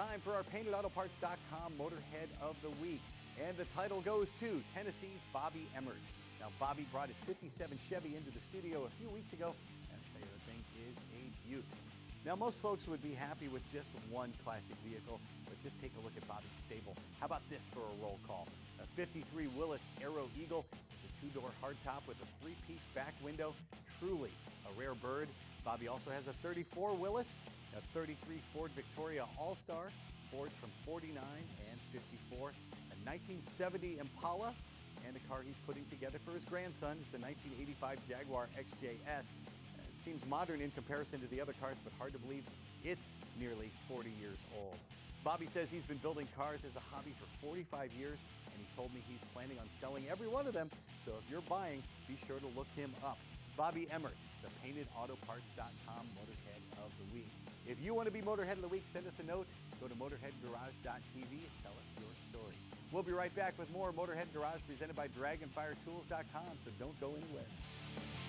Time for our PaintedAutoParts.com Motorhead of the Week. And the title goes to Tennessee's Bobby Emmert. Now, Bobby brought his 57 Chevy into the studio a few weeks ago, and I'll tell you, the thing is a beaut. Now, most folks would be happy with just one classic vehicle, but just take a look at Bobby's stable. How about this for a roll call? A 53 Willys Aero Eagle. It's a two-door hardtop with a three-piece back window. Truly a rare bird. Bobby also has a 34 Willys, a 33 Ford Victoria All-Star, Fords from 49 and 54, a 1970 Impala, and a car he's putting together for his grandson. It's a 1985 Jaguar XJS. It seems modern in comparison to the other cars, but hard to believe it's nearly 40 years old. Bobby says he's been building cars as a hobby for 45 years, and he told me he's planning on selling every one of them. So if you're buying, be sure to look him up. Bobby Emmert, the PaintedAutoParts.com Motorhead of the Week. If you want to be Motorhead of the Week, send us a note. Go to MotorheadGarage.tv and tell us your story. We'll be right back with more Motorhead Garage presented by DragonfireTools.com, so don't go anywhere.